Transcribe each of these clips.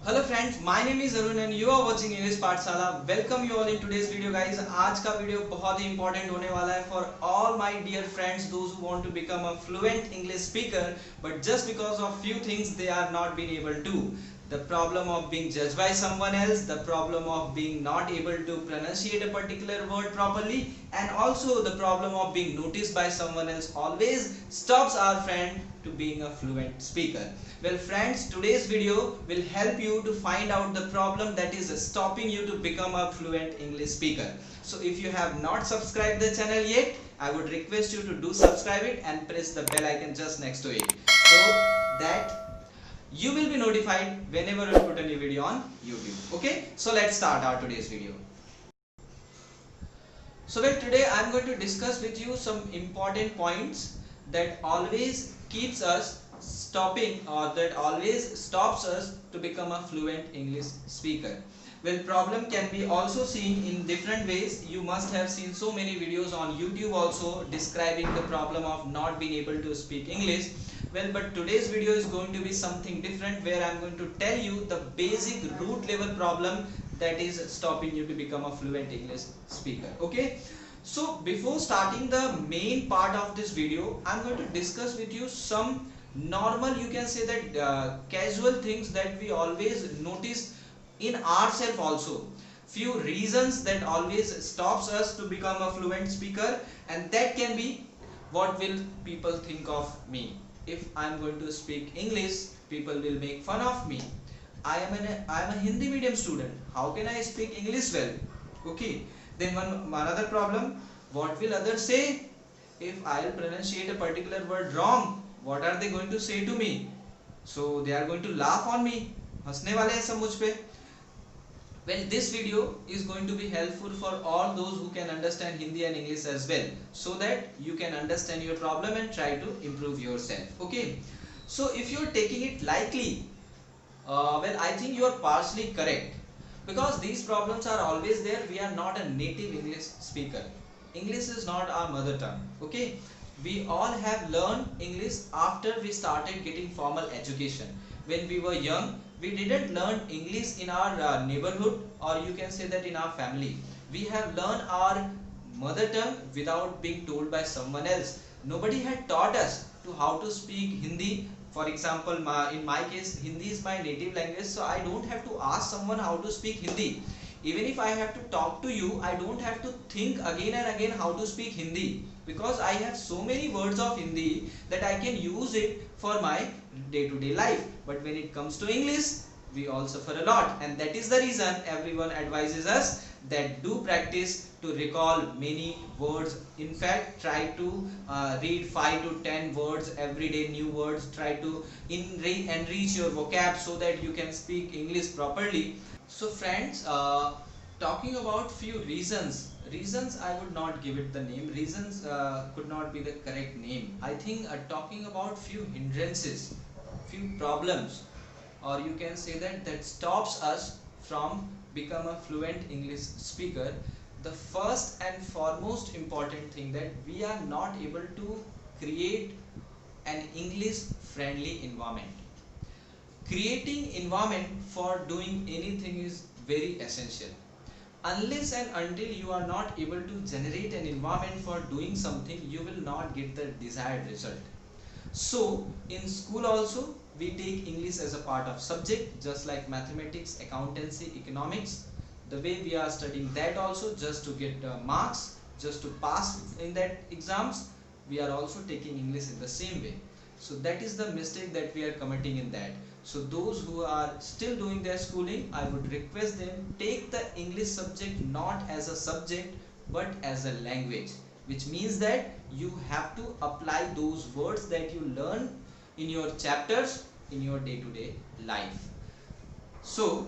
Hello friends, my name is Arun and you are watching English Pathshala. Welcome you all in todays video guys. आज का video बहुत ही important होने वाला है for all my dear friends those who want to become a fluent English speaker but just because of few things they are not been able to. The problem of being judged by someone else, the problem of being not able to pronunciate a particular word properly, and also the problem of being noticed by someone else always stops our friend to being a fluent speaker. Well friends, today's video will help you to find out the problem that is stopping you to become a fluent English speaker. So if you have not subscribed the channel yet, I would request you to do subscribe it and press the bell icon just next to it so that you will be notified whenever we put a new video on YouTube. Okay, so let's start our today's video. So well, today I am going to discuss with you some important points that always keeps us stopping or that always stops us to become a fluent English speaker. Well, problem can be also seen in different ways. You must have seen so many videos on YouTube also describing the problem of not being able to speak English. Well, but today's video is going to be something different where I am going to tell you the basic root level problem that is stopping you to become a fluent English speaker. Okay, so before starting the main part of this video, I am going to discuss with you some normal, you can say that casual things that we always notice in ourselves also. Few reasons that always stops us to become a fluent speaker, and that can be, what will people think of me? If I am going to speak English, people will make fun of me. I am a Hindi medium student. How can I speak English well? Okay. Then another problem. What will others say if I will pronunciate a particular word wrong? What are they going to say to me? So they are going to laugh on me. हंसने वाले हैं सब मुझ पे. Well, this video is going to be helpful for all those who can understand Hindi and English as well, so that you can understand your problem and try to improve yourself. Okay, so if you are taking it lightly, well, I think you are partially correct, because these problems are always there. We are not a native English speaker. English is not our mother tongue. Okay, we all have learned English after we started getting formal education. When we were young, we didn't learn English in our neighborhood, or you can say that in our family. We have learned our mother tongue without being told by someone else. Nobody had taught us to how to speak Hindi. For example, in my case, Hindi is my native language, so I don't have to ask someone how to speak Hindi. Even if I have to talk to you, I don't have to think again and again how to speak Hindi, because I have so many words of Hindi that I can use it for my day-to-day life. But when it comes to English, we all suffer a lot, and that is the reason everyone advises us that do practice to recall many words. In fact, try to read 5 to 10 words every day, new words. Try to enrich your vocab so that you can speak English properly. So friends, talking about few reasons I would not give it the name. Reasons could not be the correct name. I think talking about few hindrances, few problems, or you can say that stops us from become a fluent English speaker. The first and foremost important thing, that we are not able to create an English friendly environment. Creating environment for doing anything is very essential. Unless and until you are not able to generate an environment for doing something, you will not get the desired result. So in school also, we take English as a part of subject, just like mathematics, accountancy, economics. The way we are studying that also, just to get marks, just to pass in that exams, we are also taking English in the same way. So that is the mistake that we are committing in that. So those who are still doing their schooling, I would request them, take the English subject not as a subject but as a language, which means that you have to apply those words that you learn in your chapters in your day-to-day life. So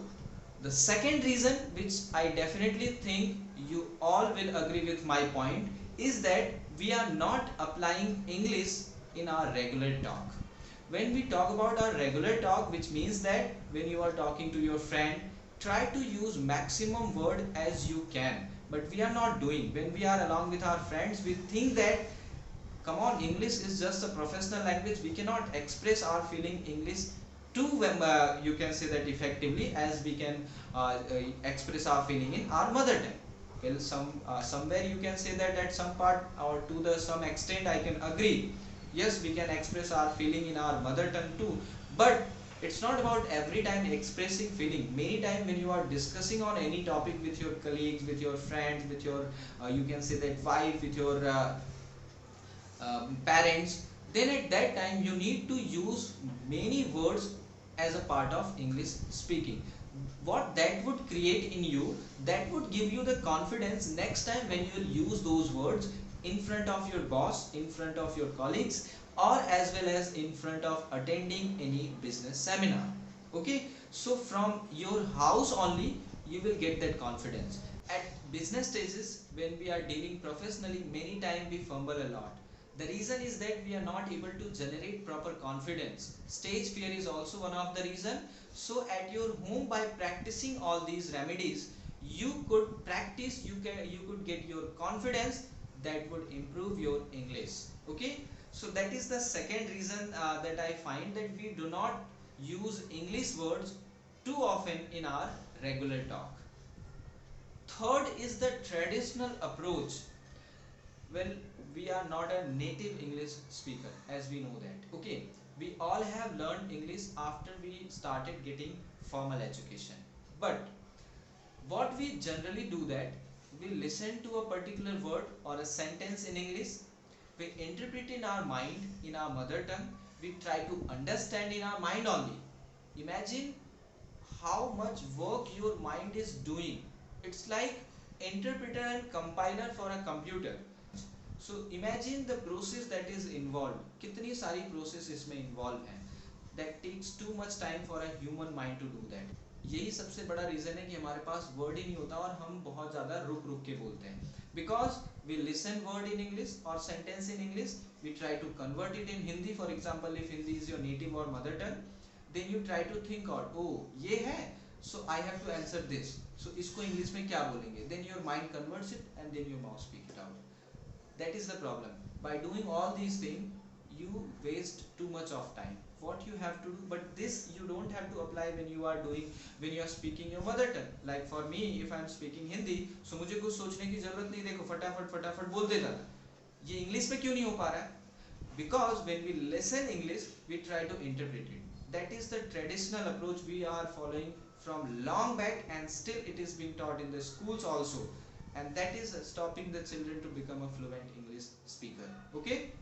the second reason, which I definitely think you all will agree with my point, is that we are not applying English in our regular talk. When we talk about our regular talk, which means that when you are talking to your friend, try to use maximum word as you can. But we are not doing. When we are along with our friends, we think that, come on, English is just a professional language. We cannot express our feeling English to you can say that effectively as we can express our feeling in our mother tongue. Well, somewhere you can say that at some part or to the some extent I can agree. Yes, we can express our feeling in our mother tongue too, but it's not about every time expressing feeling. Many times when you are discussing on any topic with your colleagues, with your friends, with your you can say that wife, with your parents, then at that time you need to use many words as a part of English speaking. What that would create in you, that would give you the confidence next time when you will use those words in front of your boss, in front of your colleagues, or as well as in front of attending any business seminar. Okay, so from your house only you will get that confidence. At business stages, when we are dealing professionally, many times we fumble a lot. The reason is that we are not able to generate proper confidence. Stage fear is also one of the reason. So at your home, by practicing all these remedies, you could practice, you could get your confidence, that would improve your English. Okay, so that is the second reason that I find that we do not use English words too often in our regular talk. Third is the traditional approach. Well, we are not a native English speaker, as we know that. Okay, we all have learned English after we started getting formal education, but what we generally do that we listen to a particular word or a sentence in English, we interpret in our mind in our mother tongue, we try to understand in our mind only. Imagine how much work your mind is doing. It's like interpreter and compiler for a computer. So imagine the process that is involved. कितनी सारी process इसमें involved है. That takes too much time for a human mind to do that. यही सबसे बड़ा reason है कि हमारे पास वर्ड ही नहीं होता और हम बहुत ज़्यादा रुक रुक के बोलते हैं. Because we listen word in English or sentence in English, we try to convert it in Hindi. For example, if Hindi is your native or mother tongue, then you try to think out, oh ये है, so I have to answer this. So इसको English में क्या बोलेंगे? Then your mind converts it and then your mouth speak it out. That is the problem. By doing all these things, you waste too much of time. What you have to do, but this you don't have to apply when you are doing, when you are speaking your mother tongue. Like for me, if I am speaking Hindi, so मुझे कुछ सोचने की जरूरत नहीं. देखो फटाफट फटाफट बोल देता था. ये इंग्लिश में क्यों नहीं हो पा रहा है? Because when we listen English, we try to interpret it. That is the traditional approach we are following from long back, and still it is being taught in the schools also, and that is stopping the children to become a fluent English speaker. Okay,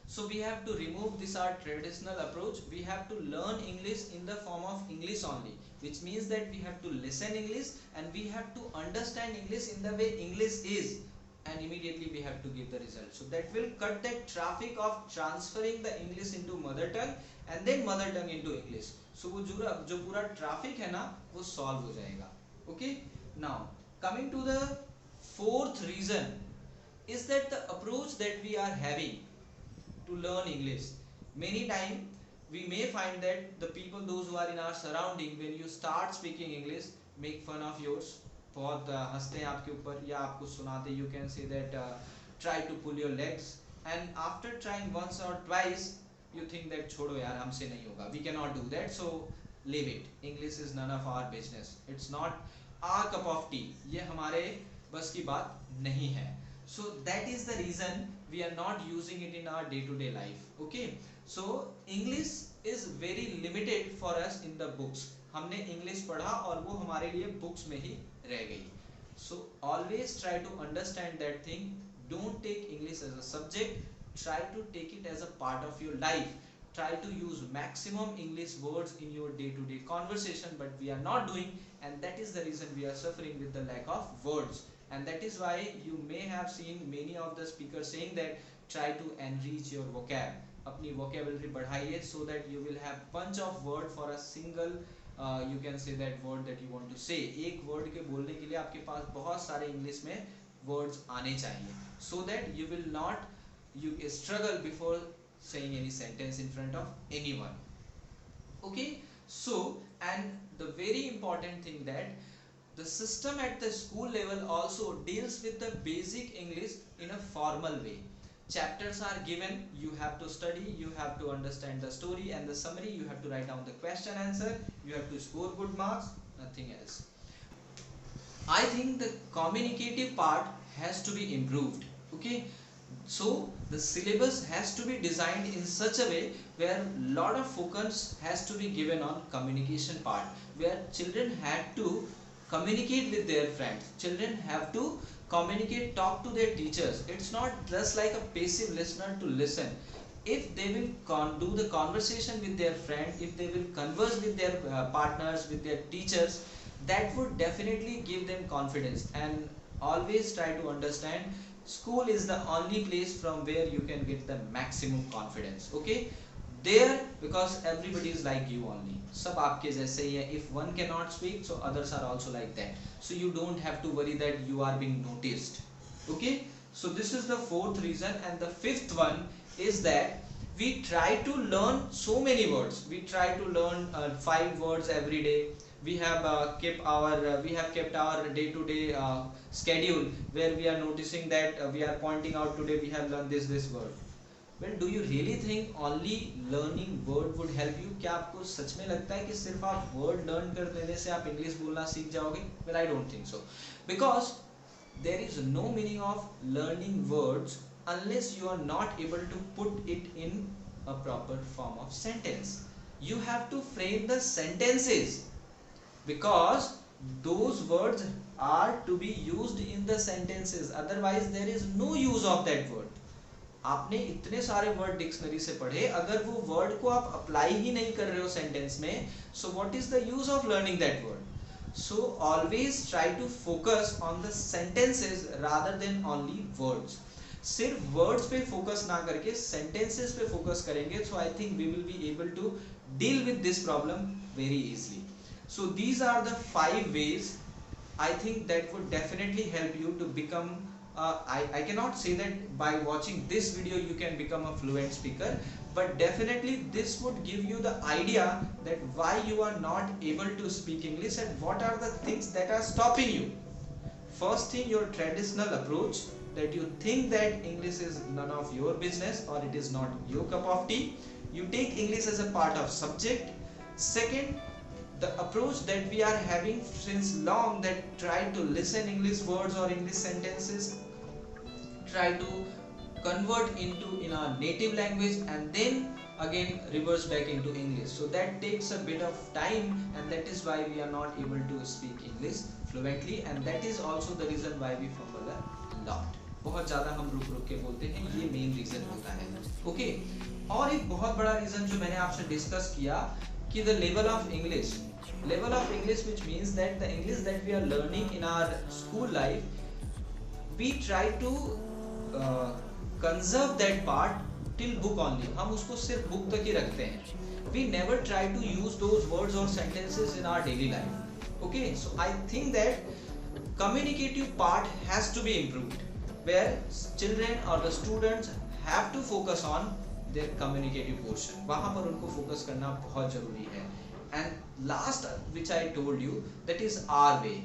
so we have to remove this our traditional approach. We have to learn English in the form of English only, which means that we have to listen English and we have to understand English in the way English is, and immediately we have to give the result. So that will cut that traffic of transferring the English into mother tongue and then mother tongue into English. So वो जो पूरा traffic है ना, वो solve हो जाएगा. Okay, now coming to the fourth reason is that the approach that we are having to learn English. Many times we may find that the people, those who are in our surrounding, when you start speaking English, make fun of yours. बहुत हंसते हैं आपके ऊपर या आपको सुनाते. You can say that try to pull your legs, and after trying once or twice you think that छोड़ो यार हमसे नहीं होगा, we cannot do that, so leave it. English is none of our business. It's not our cup of tea. ये हमारे बस की बात नहीं है. So that is the reason we are not using it in our day-to-day life. Okay, so English is very limited for us in the books. हमने English पढ़ा और वो हमारे लिए books में ही रह गई. So always try to understand that thing. Don't take English as a subject. Try to take it as a part of your life. Try to use maximum English words in your day-to-day conversation, but we are not doing, and that is the reason we are suffering with the lack of words. And that is why you may have seen many of the speakers saying that try to enrich your vocab. अपनी vocabulary बढ़ाइए so that you will have bunch of word for a single you can say that word that you want to say. एक word के बोलने के लिए आपके पास बहुत सारे English में words आने चाहिए, so that you will not you struggle before saying any sentence in front of anyone. Okay, so and the very important thing that the system at the school level also deals with the basic English in a formal way. chapters are given, you have to study, you have to understand the story and the summary, you have to write down the question answer, you have to score good marks, nothing else. I think the communicative part has to be improved. Okay, so the syllabus has to be designed in such a way where lot of focus has to be given on communication part, where children have to communicate with their friends, children have to communicate, talk to their teachers. It's not just like a passive listener to listen. If they will do the conversation with their friend, if they will converse with their partners, with their teachers, that would definitely give them confidence. And always try to understand, school is the only place from where you can get the maximum confidence. Okay, there, because everybody is like you only, सब आपके जैसे ही है. If one cannot speak, so others are also like that, so you don't have to worry that you are being noticed. Okay, so this is the fourth reason. And the fifth one is that we try to learn so many words. We try to learn 5 words every day. We have kept our day-to-day schedule, where we are noticing that we are pointing out, today we have learned this word. Well, do you really think only learning word would help you? क्या आपको सच में लगता है कि सिर्फ आप word learn कर देने से आप इंग्लिश बोलना सीख जाओगे? Well, I don't think so, because there is no meaning of learning words unless you are not able to put it in a proper form of sentence. You have to frame the sentences, because those words are to be used in the sentences, otherwise there is no use of that word. आपने इतने सारे word dictionary से पढ़े, अगर वो word को आप apply ही नहीं कर रहे हो सेंटेंस में, so what is the use of learning that word? So always try to focus on the sentences rather than only words. सिर्फ वर्ड्स पे फोकस ना करके सेंटेंसेस पे फोकस करेंगे, so I think we will be able to deal with this problem very easily. So these are the 5 ways I think that would definitely help you to become I cannot say that by watching this video you can become a fluent speaker, but definitely this would give you the idea that why you are not able to speak English and what are the things that are stopping you. First thing, your traditional approach, that you think that English is none of your business or it is not your cup of tea. You take English as a part of subject. Second, the approach that we are having since long, that try to listen English words or English sentences, try to convert into in our native language and then again reverse back into English. So that takes a bit of time, and that is why we are not able to speak English fluently, and that is also the reason why we fumble a lot. बहुत ज़्यादा हम रुक के बोलते हैं, ये main reason होता है. ओके, और एक बहुत बड़ा रीजन जो मैंने आपसे डिस्कस किया कि the level of English, which means that the English that we are learning in our school life, we try to conserve that part till book only. हम उसको सिर्फ बुक तक ही रखते हैं. We never try to use those words or sentences in our daily life. Okay, so I think that communicative part has to be improved, where children or the students have to focus on their communicative portion. वहाँ पर उनको focus करना बहुत जरूरी है. And last, which I told you, that is our way,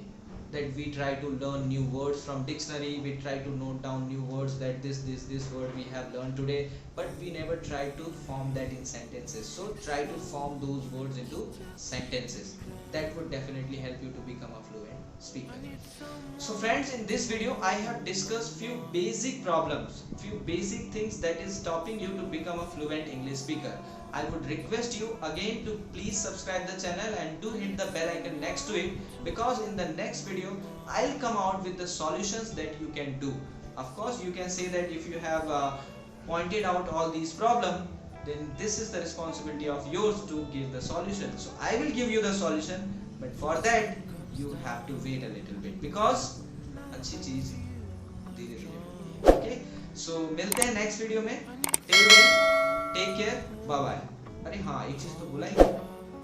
that we try to learn new words from dictionary, we try to note down new words, that this word we have learned today, but we never try to form that in sentences. So try to form those words into sentences. That would definitely help you to become a fluent speaker. So friends, in this video I have discussed few basic problems, few basic things that is stopping you to become a fluent English speaker. I would request you again to please subscribe the channel and do hit the bell icon next to it, because in the next video I'll come out with the solutions that you can do. Of course, you can say that if you have pointed out all these problems, then this is the responsibility of yours to give the solution. So I will give you the solution, but for that you have to wait a little bit, because अच्छी चीज धीरे धीरे. Okay, so मिलते हैं next video में. Till then, take care, bye bye. अरे हाँ, एक चीज तो भूला ही,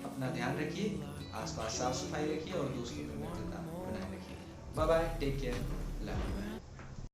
अपना ध्यान रखिए, आसपास साफ सफाई रखिए और दोस्तों में मित्रता बनाए रखिए. Bye bye, take care, love you.